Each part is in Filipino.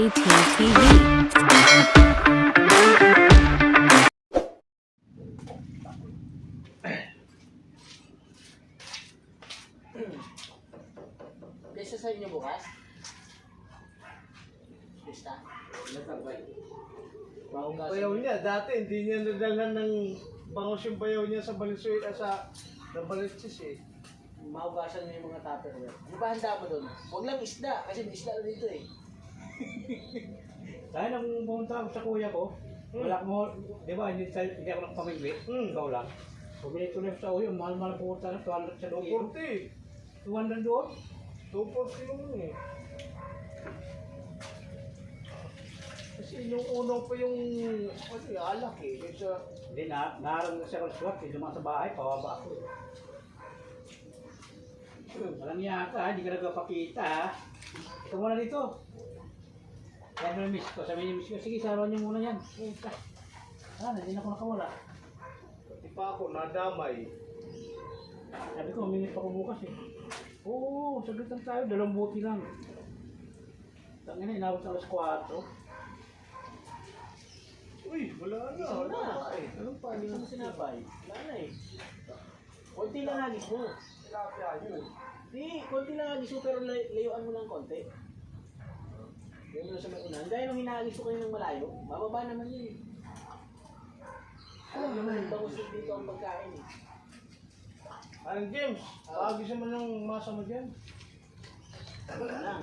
JP TV. Pesta sa inyo bukas? Pesta? Bayaw niya, dati hindi niya nadalhan ng bangos yung bayaw niya sa Valenzuela sa Valenzuela eh. Maugasan niyo yung mga tupperware. Ano ba handa mo doon? Huwag lang isda, kasi may isda na dito eh. Dahil nang pumunta ako sa kuya ko, wala mo, di ba, hindi ako nakapamigli, ikaw lang. Pumili ko lang sa uyo, mahal-mahal pumunta na 200 sa doon. 240. 200 doon? 240 yung eh. Kasi yung unang pa yung alak eh. Kasi Hindi, naroon kasi ako sa swat, dumaan sa bahay, pawaba ako. Walang yaka, hindi ka nagpapakita ha. Ito muna dito. Kaya mo miss ko, sabi niya miss ko, sige sarawan niyo muna yan. Hindi na ako nakawala. pati pa ako nadamay. Sabi ko, minit pa ko bukas eh. Oo, saglit lang tayo, 2 buti lang. Tangina, inabot na alas 4. Uy, wala na. Isa Wala na. na eh. Anong pa? Hindi mo sinapay. Wala na eh. Konti lang hagis mo. Tilapia yun. Di, konti lang hagis mo pero layuan mo lang konti. Layuan mo lang sa may unahan. Gaya nung hinahagis ko kayo ng malayo, bababa naman yun eh. Alam naman, bangos din dito ang pagkain eh. Anong James? Paagis naman ng masa mo dyan. Wala lang.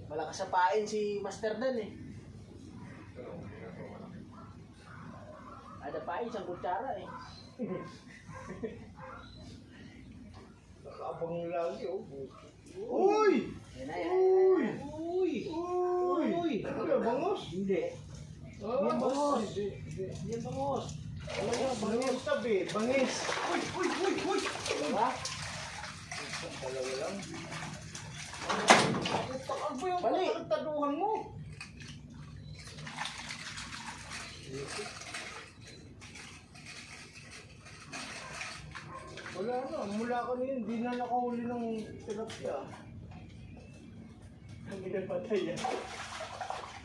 Malakas sa pain si Master Dan eh. Ada pain, isang kutsara eh. Nakabang lagi oh. Uy! Yan na yan. Uy! Uy! Uy! Uy! Ano, bangos? Hindi. Oh, Yan, bangos. Hindi. Yan bangos. Bangis tabi, bangis. Uy! Uy! Uy! Uy! Diba? Dalawa lang. Ano ba yung Bali. pagtaduhan mo? Wala na, mula kanina hindi na nakahuli ng tilapia. Ang pinapatay yan.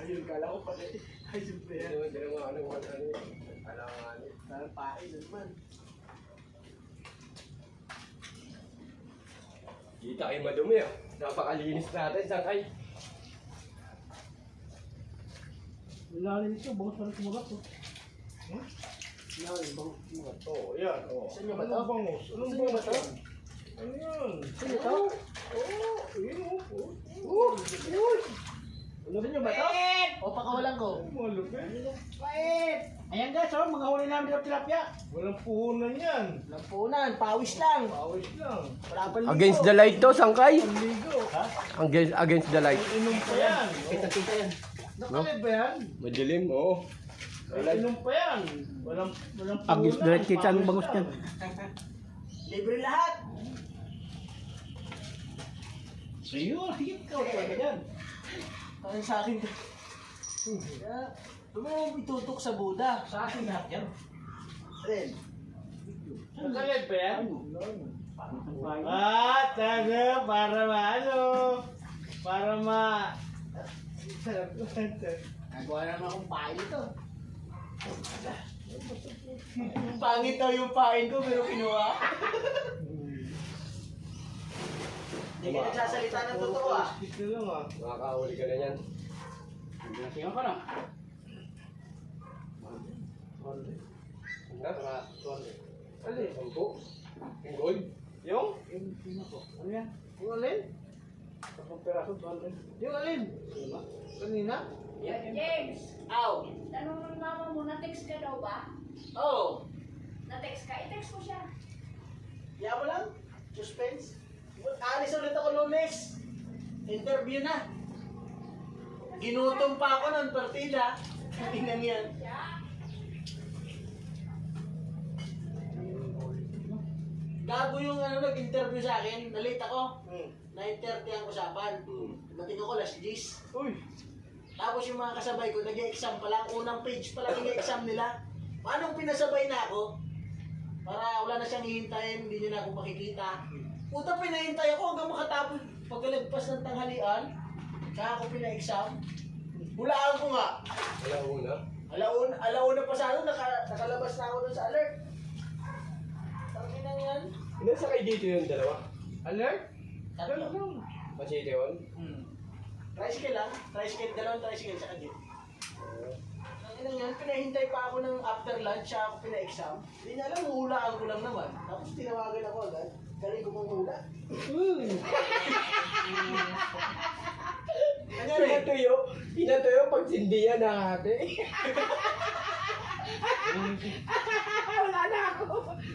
Ayun, kala ko patay. Ayun pa yan. Parang pain naman. Kita kayo madumi ah. Napakalinis natin, Sangkay. Ilalim ito, bangos pa rin kumulat to. Yan, bang mga to. Oh, yan. Oh. Saan nyo ba Anong to? bangus? Anong Saan nyo ba bangus to? yan? Ano yan? Saan nyo to? Yun oh. Saan nyo ba to? O, pakawalan ko. Malupit. Ayan guys, oh, mga huli namin ng tilapia. Walang puhunan yan. Lampunan, pawis lang. Pawis lang. Wala pang ligo. Against the light to, Sangkay. Panligo. Against the light. Inom pa yan. Kita-kita yan. Nakalib ba yan? Madilim, oo. Inom pa yan. Walang puhunan. Against the light, kita ang bangus niyan. Libre lahat. So yun, higit ka, wala ka dyan. Parang sa akin. Yeah. Tumawag itutok sa Buda. Sa akin lahat yan. Ren. Nakalib ba yan? Bayan. Taga, para maano. Para ma... Nagawa naman akong pain ito. Pangit daw yung pain ko pero kinuha. Hindi ka nagsasalita ng totoo ah. Ito lang ah. Makakahuli ka na yan. Nasiyan ka na. Ano? Sampo? Yung gold? Yung? Ano yan? Yung alin? 3 peraso, 200. Yung alin? Kanina? James, Aw. tanong ng mama mo, na-text ka daw ba? Oh. Na-text ka? I-text mo siya. Kaya mo lang. Suspense. Alis ulit ako Lunes. Interview na. Ginutom pa ako ng partida. Tingnan yan. Gago yung nag-interview sa akin. Nalate ako. 9:30 ang usapan. Dumating ako last 10. Uy! Tapos yung mga kasabay ko, nag-exam pa lang. Unang page pa lang yung exam nila. Paano pinasabay na ako? Para wala na siyang hihintayin, hindi niya na ako makikita. Puta, pinahintay ako hanggang makatapos pagkalagpas ng tanghalian. Tsaka ako pina-exam. Hulaan ko nga. Wala una. Alauna pa sa ano, nakalabas na ako dun sa alert. Tangin na yan. Ilan sa kayo dito yung dalawa? Alert? Tatlo. Pasite yun? Tricycle lang. Tricycle, dalawang tricycle sa kanya. Tangin na yan, pinahintay pa ako ng after lunch, tsaka ako pina-exam. Hindi niya alam, hulaan ko lang naman. Tapos tinawagan ako agad. Galing ko mong hula. Pinatuyo pag sindihan na ate.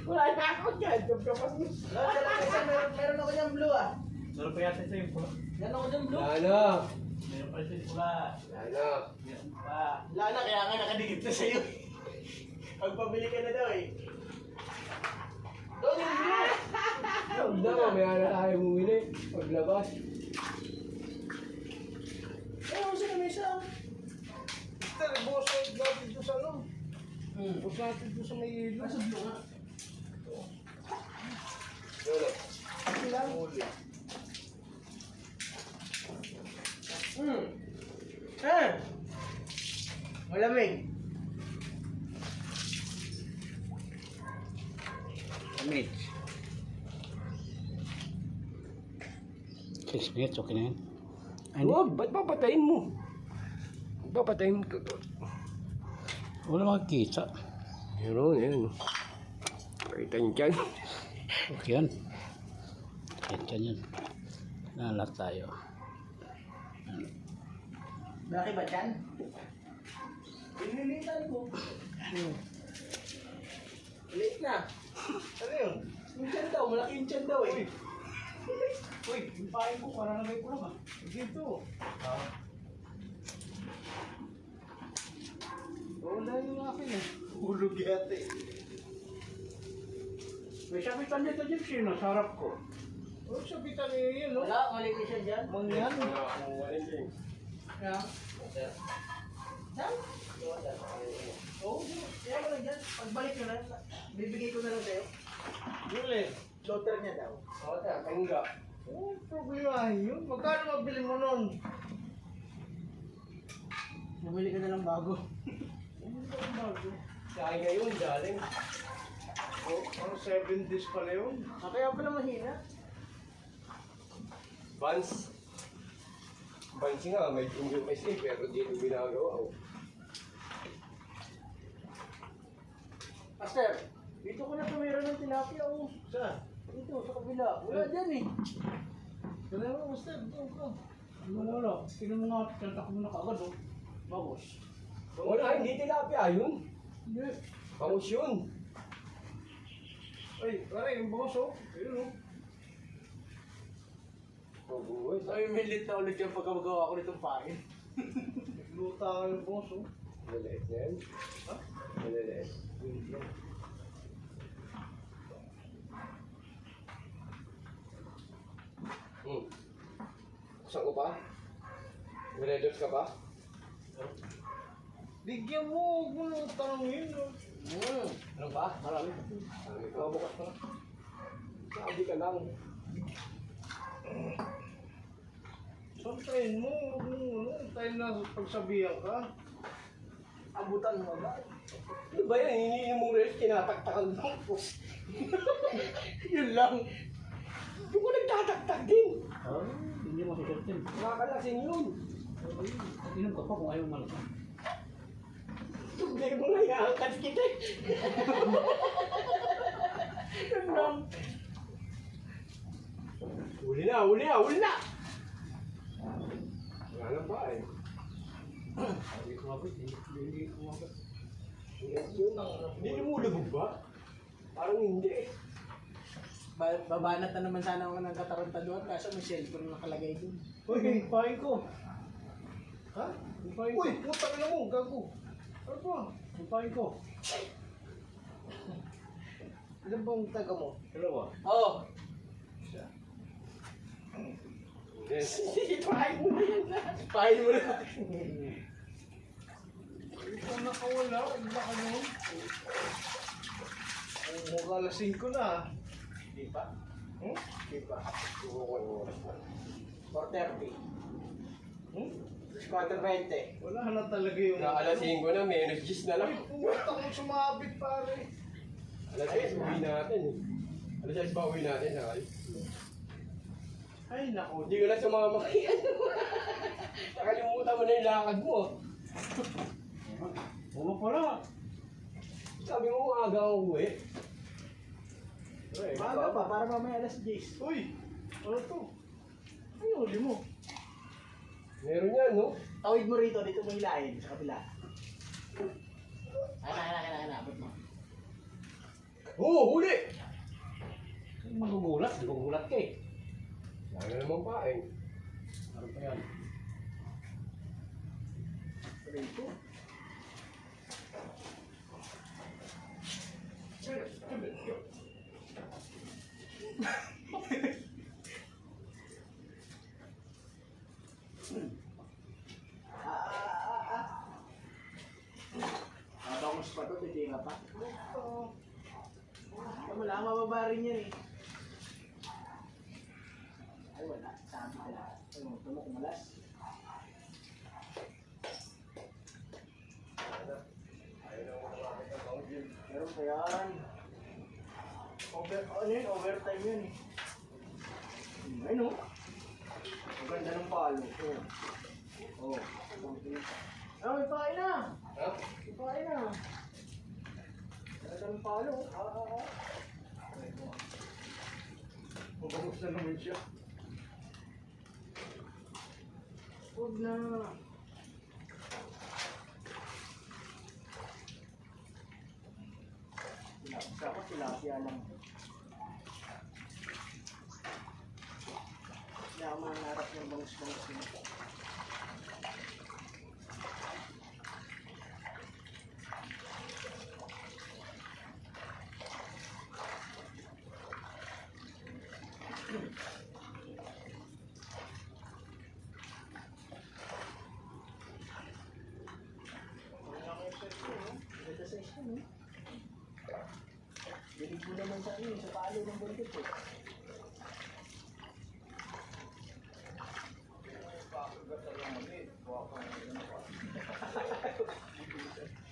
Wala na ako dyan. Meron ako dyan blue ah. Meron pa yata sa'yo po. Meron ako dyan blue. Ano? Meron pa sa'yo pula. Ano? Meron pa. Lala, kaya nga nakadikit na sa'yo. Pagpabili ka na daw eh. Doon yung blue! Huwag na, mamaya na tayo bumili. Paglabas. Ay, ako sa lamesa. Mister, bukas natin doon sa ano? Bukas natin doon sa may ilo. Nasa blue nga. Lolo. Ito lang. Malamig. Minutes. 6 minutes, okay na yan. Huwag, ba't papatayin mo? Papatayin mo to. Wala makikita. Yun, yun. Pakita niyo dyan. Okay yan. Yan yan. Nalat tayo. Malaki ba dyan? Pinilitan ko. Late na. Ano yun? Yung tiyan daw, malaki yung tiyan daw eh. Uy, yung pain ko, parang nagay ko naman. Dito. Wala yung akin eh. Hulog yate. May sabitan dito dyan sino sa harap ko. Oh, sabitan niyo yun, no? Wala, mali siya dyan. Mangyan. Kaya? Saan? Oo, kaya mo lang dyan. Pagbalik ko na, bibigay ko na lang sa'yo. Yun eh. Loader niya daw. Oo, tangga. Oh, problema yun. Magkano mabili mo nun? Bumili ka na lang bago. Kaya ngayon, galing. Oh, ano 7 days pala yun? Kaya pala mahina. Vans. Vans nga, may UMSA, pero dito ginagawa. Oh. Master, dito ko na tumira ng tilapia oh. Saan? Dito, sa kabila. Wala dyan eh. Kailangan mo, Master. Ito ka. Wala. Tingnan mo nga, kantak mo na kagad oh. Bagos. Wala, hindi tilapia yun. Hindi. Bangus yun. Ay, pare, yung bangos oh. Ayun oh. Mabuhay. Ay, may lit na ulit yung pagkagawa ko nitong pain. Luta ka yung bangos oh. Malait na yan. Ha? Malait. Saan ko pa? Redos ka pa? Bigyan mo, huwag mo nang tanongin oh. Ano pa? Marami. Marami pa. Bukas pa. Sabi ka lang. Santayin mo, huwag mo ano. Tayo na pagsabihan ka. Abutan mo agad. Ano ba yan? Hinihinom mong res, tinataktakan mo. Yun lang. Hindi ko nagtataktak din. Oh, hindi mo sisertin. Nakakalasing yun. Inom ka pa kung ayaw malasang. Hindi mo na iangkat kita. Yun lang. Huli na, huli na, huli na! Wala na ba eh. Hindi ko mabit, hindi ko mabit. Hindi mo lumog ba? Parang hindi. Babanat na naman sana ako ng katarantaduhan kaso may cellphone nakalagay dun. Uy, yung pain ko. Ha? Yung pain ko. Uy, puta ka na mo, gago. Ano ba? Yung pain ko. Ilan bang taga mo? Dalawa. Oo. Pahin mo na yan. Pain mo na. Ito nakawala, wala ka nun. Mukha lasing ko na. Di pa? Diba? 4:30. 4:20. Wala na talaga yung... Naalasin ko na, menos 10 na lang. Ay, pumunta kong sumabit pare. Alas 6 uwi natin eh. Alas 6 ba uwi natin? Ay. Ay, naku. Hindi ko na sumama kay ano. Nakalimutan mo na yung lakad mo. Bumo pala. Sabi mo maaga akong uwi. Maaga pa, para mamaya alas 10. Uy, ano to? Ay, huli mo. Meron yan, no? Tawid mo rito, dito mo hilahin, sa kabila. Abot mo. Oo, huli! Magugulat. Di magugulat ka eh. Wala na naman paeng. Ano pa yan? Rito. Bangus pa to, hindi nga pa. Wala, mababa rin yan eh. Ay wala, sabi ko lang. Ay, kumulas. Meron pa yan. Ano yun? Overtime yun eh. Ayun o. Ang ganda ng palo. Oh. Ah, may pain na. Ha? May pain na. Ang ganda ng palo. Mabangus na naman siya. Huwag na. Tilapia ko, tilapia lang. Hindi ako mananarap ng bangus-bangus nito. Dilig mo naman sa iyo, sa palo ng buntot eh.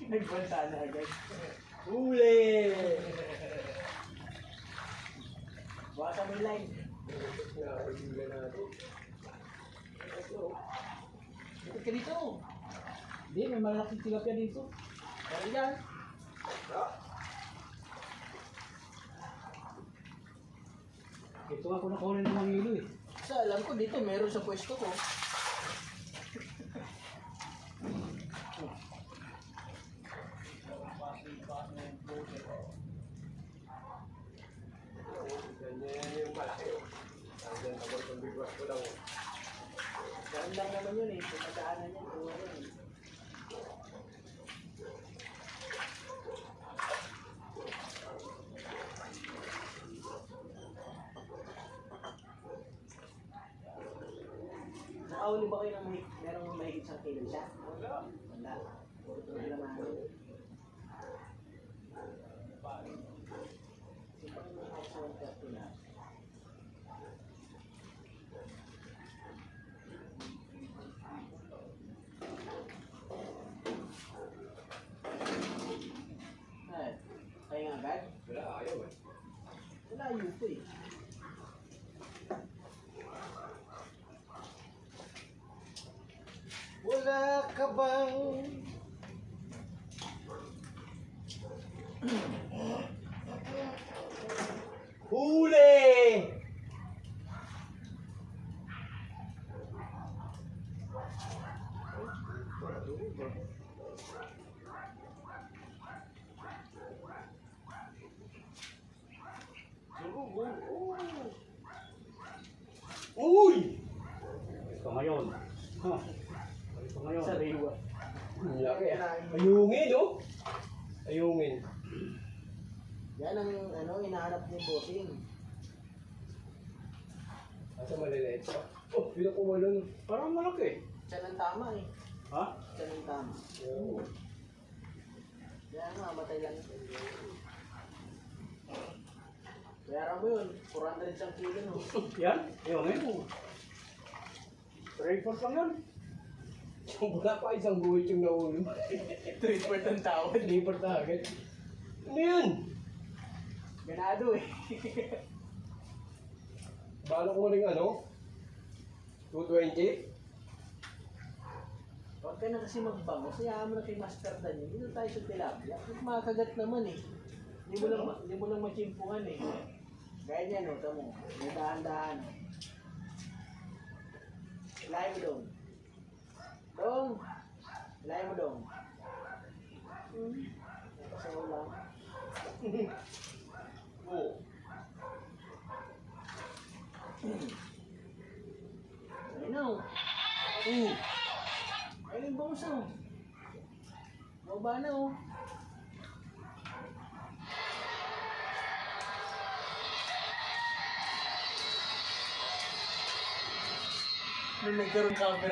Nagbansa na agad. Huli! Baka may line. Dito ka dito. Hindi, may malaking tilapia dito. Kaya yan. Ito nga ko nakuha ng mga ilo eh. Sa alam ko dito meron sa pwesto ko. Ganyan yung malaki. Nandiyan sa Bortong Bigwas ko lang. Saan lang naman yun eh. Pumadaanan yan. Kuha yan eh. Nakahuli ba kayo ng merong mahigit sa kilo siya? Wala. Wala. Puro ito na naman. Ay, kaya nga agad? Wala, ayaw eh. Wala yun po eh. Wala ka bang... Huli! Uy! Ito ngayon. Ha? Ito ngayon. Sariwa. Ang laki ah. Ayungin, no? Ayungin. Yan ang ano, hinahanap ni Bossing. Asa maliliit pa? Oh, pinakumalon. Parang malaki. Siya ng tama eh. Ha? Siya ng tama. Yan, mamatay lang ito. Bayaran mo yun. 400 isang kilo, no? Yan, yung ngayon. 3-4 lang yun. Wala pa isang buwit yung naulo. Ito yung important tawad. Hindi pa agad. Ano yun? Ganado eh. Balak mo rin ano? 220? Huwag ka na kasi magbangos. Hayaan mo na kay Master Dan yun. Dito tayo sa tilapia. Makakagat naman eh. Hindi mo lang machimpungan eh. Gaya niya no, tamo. May dahan-dahan. Ilay mo dong. Dong! Ilay mo dong. Pasayaw lang. Oo. Ayun na oh. Ayun yung bangus oh. Baba na oh. Nung nagkaroon camera.